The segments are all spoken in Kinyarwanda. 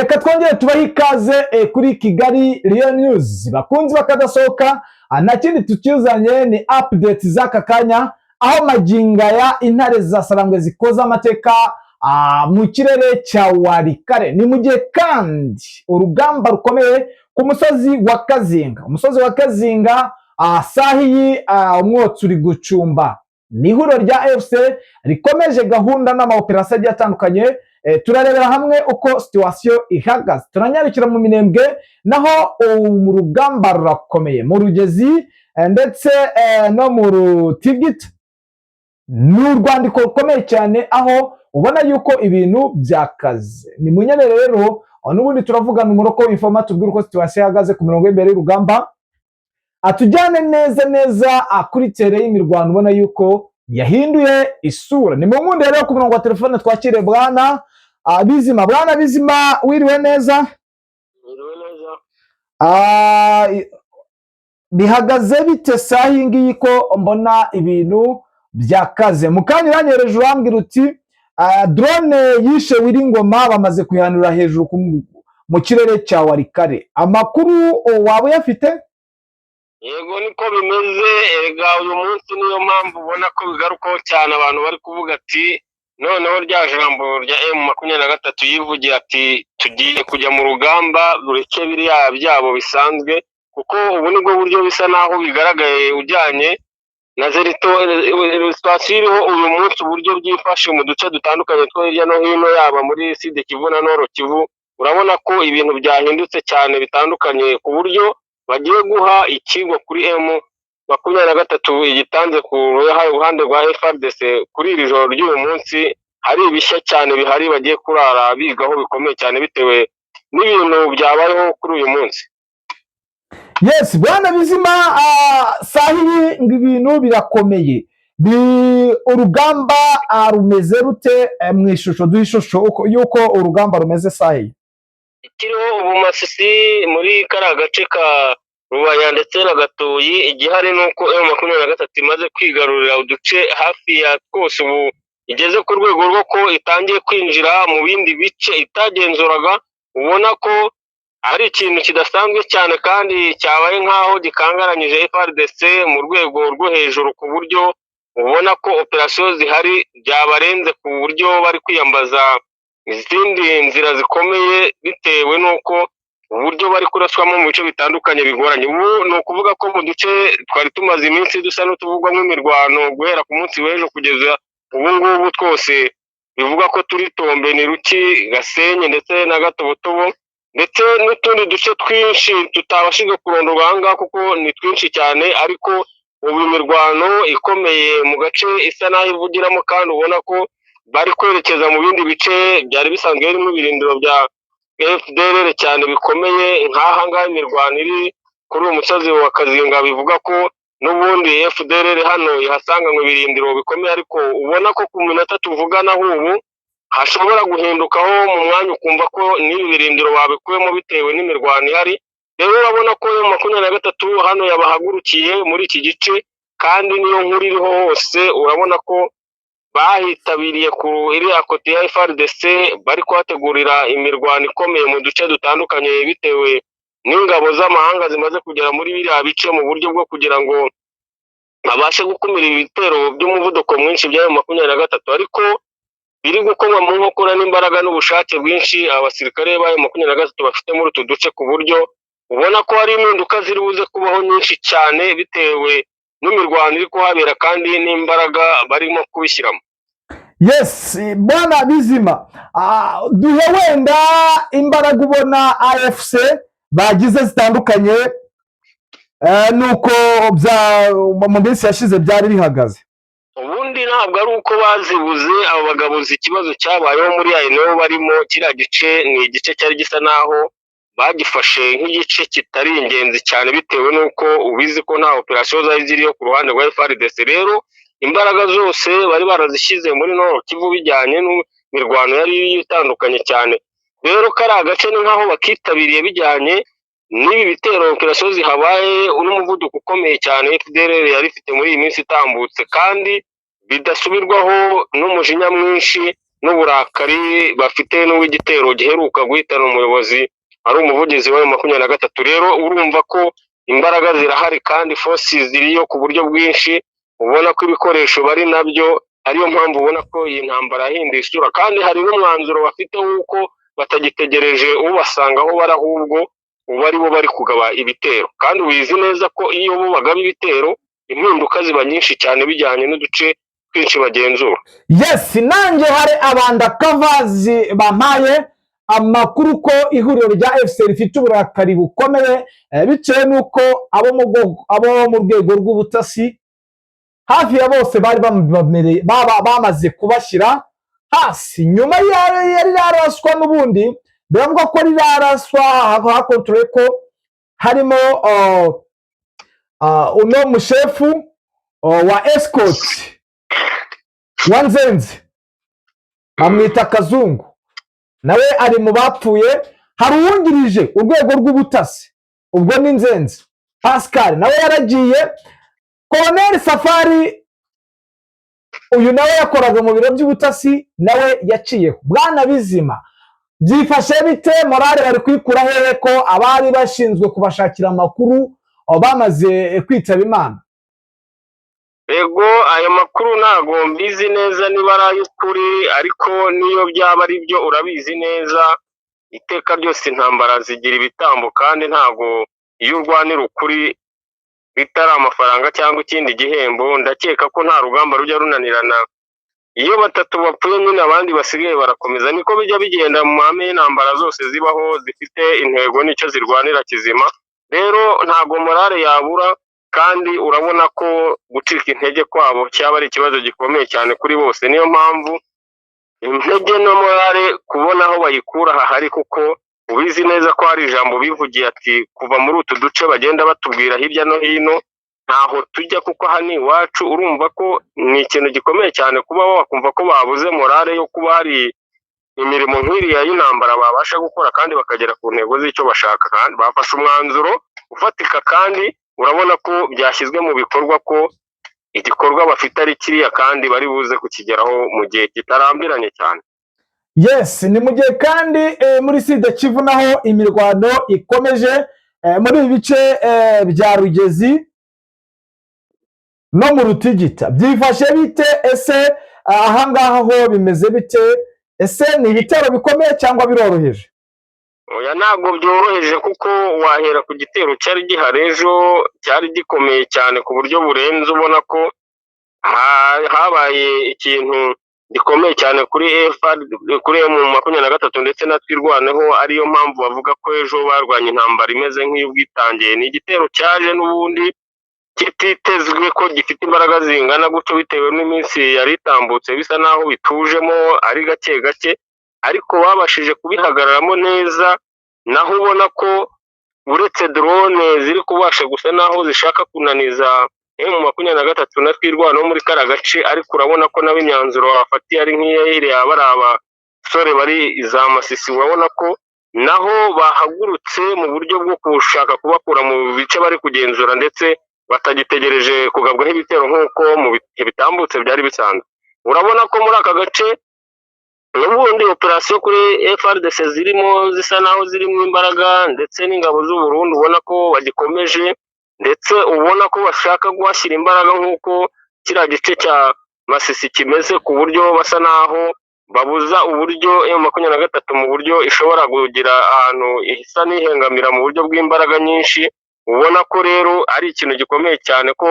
reka twongere tubahe ikaze kuri Kigali Real News. Bakunzi bakadasohoka, nta kindi tukizanye ni update z'aka kanya, aho magingaya intare za Sarambwe zikoza amateka mu kirere cya Warikare. Ni mu gihe kandi urugamba rukomeye ku musozi wa Kazinga. Umusozi wa Kazinga sahiyi umwotsi uri gucumba. Ni ihuriro rya FC rikomeje gahunda n'amaoperasiyo agiye atandukanye. Turarebera hamwe uko situation ihagaze, turanyarukira mu Minembwe naho mu rugamba rurakomeye, mu Rugezi ndetse no mu Rutigita. Ni urwandiko rukomeye cyane aho ubona yuko ibintu byakaze. Ni munyanere rero n'ubundi turavugana umuroko w'informa tubwira uko situation ihagaze ku mirongo y'imbere y'urugamba, atujyane neza kuri tere y'imirwano ubona yuko yahinduye isura. Ni mu nkundi rero ku murongo wa telefone twakire Bwana Bizima. Bwana Bizima, wiriwe neza? Bihagaze bite sahi ngiyi ko mbona ibintu byakaze? Mukanya uranyereje urambwira uti drone yishe Wiringoma bamaze kuyihanura hejuru mu kirere cya Warikare. Amakuru waba uyafite? Yego niko bimeze. Erega uyu munsi niyo mpamvu ubona ko bigarukaho cyane, abantu bari kuvuga ati noneho rya jambo rya M23 yivugira ati tugiye kujya mu rugamba rureke biriya byabo bisanzwe, kuko ubu nibwo buryo bisa naho bigaragaye ujyanye na situation iriho uyu munsi, uburyo byifashe mu duce dutandukanye two hirya no hino, yaba muri Sud Kivu na Nord Kivu. Urabona ko ibintu byahindutse cyane bitandukanye, ku buryo bagiye guha ikigo kuri M23 igitanze ku ruhande rwa FARDC kuri iri joro ry'uyu munsi. Hari ibishya cyane bihari bagiye kurara bigaho bikomeye cyane bitewe n'ibintu byabayeho kuri uyu munsi. Yes, Bwana Bizima, sahiyi ibintu birakomeye. Urugamba rumeze rute mu ishusho? Duha ishusho yuko urugamba rumeze sahiyi. Ikiriho ubu Masisi muri kariya gace ka Rubaya ndetse na Gatoyi, igihari nuko M23 imaze kwigarurira uduce hafi ya twose, ubu igeze ku rwego rwo ko itangiye kwinjira mu bindi bice itagenzuraga. Ubona ko ari ikintu kidasanzwe cyane kandi cyabaye nkaho gikangaranyije FARDC mu rwego rwo hejuru, ku buryo ubona ko operasiyo zihari byabarenze ku buryo bari kwiyambaza izindi nzira zikomeye, bitewe n'uko uburyo bari kuraswamo mu bice bitandukanye bigoranye. Ubu ni ukuvuga ko mu duce twari tumaze iminsi dusa n'utuvugwamo imirwano guhera ku munsi w'ejo kugeza ubu ngubu twose bivuga ko turi Tombe, ni Ruki, Gasenyi ndetse na Gatobotobo, ndetse n'utundi duce twinshi tutabashije kurondorwa aha ngaha kuko ni twinshi cyane. Ariko ubu imirwano ikomeye mu gace isa naho ivugiramo, kandi ubona ko bari kwerekeza mu bindi bice byari bisanzwe birimo ibirindiro bya FDLR cyane bikomeye. Nk'aha ngaha imirwano iri kuri uyu musozi wa Kazinga, bivuga ko n'ubundi FDLR hano ihasanga mu birindiro bikomeye, ariko ubona ko ku minota tuvugana ubu hashobora guhindukaho mu mwanya, ukumva ko n'ibi birindiro babikuyemo bitewe n'imirwano ihari. Rero urabona ko M23 hano yabahagurukiye muri iki gice, kandi niyo nkuru iriho hose urabona ko bahitabiriye ku iriya kote ya FARDC, bari kuhategurira imirwano ikomeye mu duce dutandukanye, bitewe n'ingabo z'amahanga zimaze kugera muri biriya bice mu buryo bwo kugira ngo babashe gukumira ibitero by'umuvuduko mwinshi bya M23. Ariko biri gukomwa mu nkokora n'imbaraga n'ubushake bwinshi abasirikare ba M23 bafite muri utu duce, ku buryo ubona ko hari impinduka ziri buze kubaho nyinshi cyane bitewe n'imirwano iri kuhabera kandi n'imbaraga barimo kubishyiramo. Yes, Bwana Bizima, duhe wenda imbaraga ubona AFC bagize zitandukanye nuko mu minsi yashize byari bihagaze. Ubundi ntabwo ari uko bazibuze abo bagabuze, ikibazo cyabayeho muri ayo barimo kiriya gice ni igice cyari gisa naho bagifashe nk'igice kitari ingenzi cyane, bitewe n'uko ubizi ko nta operasiyo zari ziriyo ku ruhande rwa FARDC. Rero imbaraga zose bari barazishyize muri Nord Kivu bijyanye n'imirwano yari itandukanye cyane. Rero kariya gace ni nkaho bakitabiriye bijyanye n'ibi bitero, operasiyo zihabaye n'umuvuduko ukomeye cyane FDLR yari ifite muri iyi minsi itambutse, kandi bidasubirwaho n'umujinya mwinshi n'uburakari bafite n'uw'igitero giheruka guhitana umuyobozi ari umuvugizi wa M23. Rero urumva ko imbaraga zirahari kandi forces ziriyo ku buryo bwinshi, ubona ko ibikoresho bari nabyo, ariyo mpamvu ubona ko iyi ntambara yahinduye isura, kandi hari n'umwanzuro bafite w'uko batagitegereje ubasanga aho bari, ahubwo ubu ari bo bari kugaba ibitero. Kandi ubizi neza ko iyo bo bagaba ibitero impinduka ziba nyinshi cyane bijyanye n'uduce twinshi bagenzura. Yes, nanjye hari abandakavazi bampaye amakuru ko ihuriro rya FC rifite uburakari bukomeye bitewe n'uko abo mu rwego rw'ubutasi hafi ya bose bari bamaze kubashyira hasi nyuma yari yaraswa. N'ubundi biravuga ko riraraswa hakontorore ko harimo uno mushefu wa escort wa Nzenze bamwita Kazungu, nawe ari mu bapfuye. Hari uwungirije urwego rw'ubutasi, ubwo ni Nzenze Pascal, nawe yaragiye. Colonel Safari uyu nawe yakoraga mu biro by'ubutasi, nawe yaciyeho. Bwana Bizima, byifashe bite? Morale bari kwikura hehe ko abari bashinzwe kubashakira amakuru bamaze kwitaba Imana? Ego, ayo makuru ntago mbizi neza niba ari ay'ukuri, ariko niyo byaba ari byo urabizi neza iteka ryose intambara zigira ibitambo, kandi ntago iyo urwanira ukuri bitari amafaranga cyangwa ikindi gihembo, ndakeka ko nta rugamba rujya runanirana. Iyo batatu bapfuye nyine abandi basigaye barakomeza, niko bijya bigenda mu mahame y'intambara zose zibaho, zifite intego n'icyo zirwanira kizima. Rero ntago morale yabura, kandi urabona ko gucika intege kwabo cyaba ari ikibazo gikomeye cyane kuri bose. Niyo mpamvu intege no morale kubona aho bayikura hahari, kuko ubizi neza ko hari ijambo bivugiye ati kuva muri utu duce bagenda batubwira hirya no hino ntaho tujya, kuko aha ni iwacu. Urumva ko ni ikintu gikomeye cyane kuba wakumva ko babuze morale yo kuba hari imirimo nk'iriya y'intambara babasha gukora kandi bakagera ku ntego z'icyo bashaka. Kandi bafashe umwanzuro ufatika, kandi urabona ko byashyizwe mu bikorwa ko igikorwa bafite ari kiriya, kandi bari buze kukigeraho mu gihe kitarambiranye cyane. Yes, ni mu gihe kandi muri Sud Kivu naho imirwano ikomeje muri ibi bice bya Rugezi no mu Rutigita. Byifashe bite? Ese ahangaha ho bimeze bite? Ese ni ibitero bikomeye cyangwa biroroheje? Oya, ntabwo byoroheje, kuko wahera ku gitero cyari gihari ejo, cyari gikomeye cyane ku buryo burenze. Ubona ko habaye ikintu gikomeye cyane kuri M23 ndetse na Twirwaneho, ariyo mpamvu bavuga ko ejo barwanya intambara imeze nk'iy'ubwitangiye. Ni igitero cyaje n'ubundi kititezwe ko gifite imbaraga zingana gutyo, bitewe n'iminsi yari itambutse bisa naho bitujemo ari gake gake, ariko babashije kubihagararamo neza. Naho ubona ko uretse drone ziri kubasha gusa naho zishaka kunaniza M23 na Twirwaneho muri kara gace, ariko urabona ko nabo imyanzuro bafatiye ari nk'iyiriya bari abasore bari za Masisi. Urabona ko naho bahagurutse mu buryo bwo gushaka kubakura mu bice bari kugenzura, ndetse batagitegereje kugabwaho ibitero nk'uko mu bihe bitambutse byari bisanzwe. Urabona ko muri aka gace n'ubundi operasiyo kuri FARDC zirimo zisa naho zirimo imbaraga, ndetse n'ingabo z'u Burundi ubona ko bagikomeje, ndetse ubona ko bashaka guhashyira imbaraga nk'uko kiriya gice cya Masisi kimeze, ku buryo basa naho babuza uburyo M23 mu buryo ishobora kugira ahantu isa n'ihengamira mu buryo bw'imbaraga nyinshi. Ubona ko rero ari ikintu gikomeye cyane ko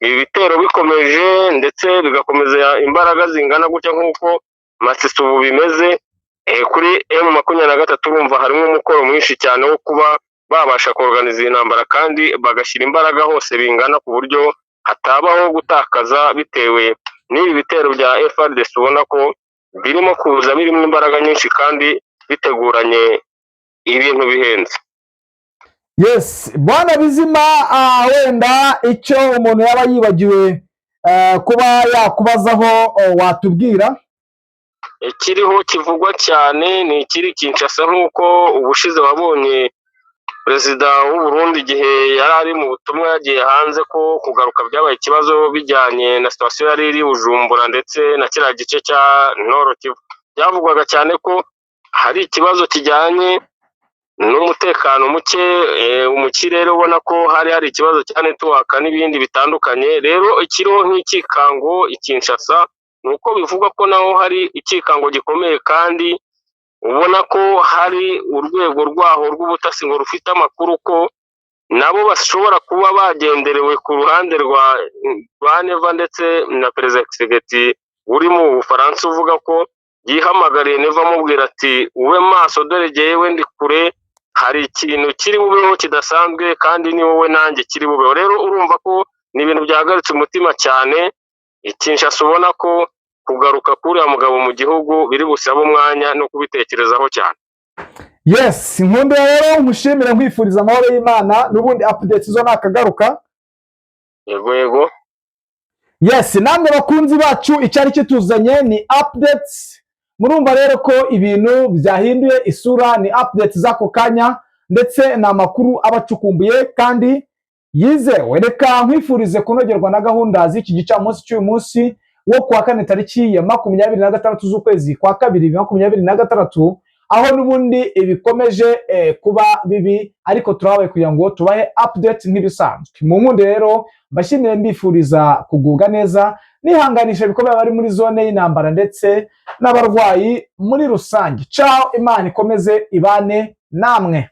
ibi bitero bikomeje, ndetse bigakomeza imbaraga zingana gutya nk'uko Masisi ubu bimeze. Kuri M23 urumva harimo umukoro mwinshi cyane wo kuba babasha kuorganiza intambara, kandi bagashyira imbaraga hose bingana, ku buryo hatabaho gutakaza bitewe n'ibi bitero bya FARDC. Ubona ko birimo kuza birimo imbaraga nyinshi kandi biteguranye ibintu bihenze. Yes, Bwana Bizima, wenda icyo umuntu yaba yibagiwe kuba yakubazaho watubwira? Ikiriho kivugwa cyane ni ikiri Kinshasa, nk'uko ubushize wabonye Perezida w'u Burundi igihe yari ari mu butumwa yagiye hanze ko kugaruka byabaye ikibazo bijyanye na sitasiyo yari iri Bujumbura ndetse na kiriya gice cya Nord Kivu. byavugwaga cyane ko hari ikibazo kijyanye n'umutekano muke mu kirere, ubona ko hari ikibazo cya network n'ibindi bitandukanye. Rero ikiriho nk'ikikango Kinshasa ni uko bivugwa ko naho hari ikikango gikomeye, kandi ubona ko hari urwego rwaho rw'ubutasi ngo rufite amakuru ko nabo bashobora kuba bagenderewe ku ruhande rwa Neva ndetse na Perezida Tshisekedi uri mu Bufaransa, uvuga ko yihamagariye Neva amubwira ati ube maso, dore jyewe ndi kure, hari ikintu kiri bubeho kidasanzwe kandi ni wowe nanjye kiri bubeho. Rero urumva ko ni ibintu byahagaritse umutima cyane. Kinshasa ubona ko kugaruka kuri mugabo mu gihugu biri busaba umwanya no kubitekerezaho cyane. Yes, inkundo rero mushimira nkwifuriza amahoro y'Imana, n'ubundi updates zo nakagaruka. Yego. Yes, namwe bakunzi bacu icyari kituzanye ni updates. Murumva rero ko ibintu byahinduye isura, ni updates z'ako kanya ndetse na makuru abacukumbuye kandi yizewe. Reka nkwifurize kunogerwa na gahunda z'iki gicamunsi cy'uyu munsi wo kuwa kane tariki ya 26 z'ukwezi kwa 2026, aho n'ubundi ibikomeje kuba bibi, ariko turabaye kugira ngo tubahe update nk'ibisanzwe. Mu nkunde rero mbashimire mbifuriza kugubwa neza, nihanganisha bikomeye bari muri zone y'intambara ndetse n'abarwayi muri rusange. Ciao, Imana ikomeze ibane namwe.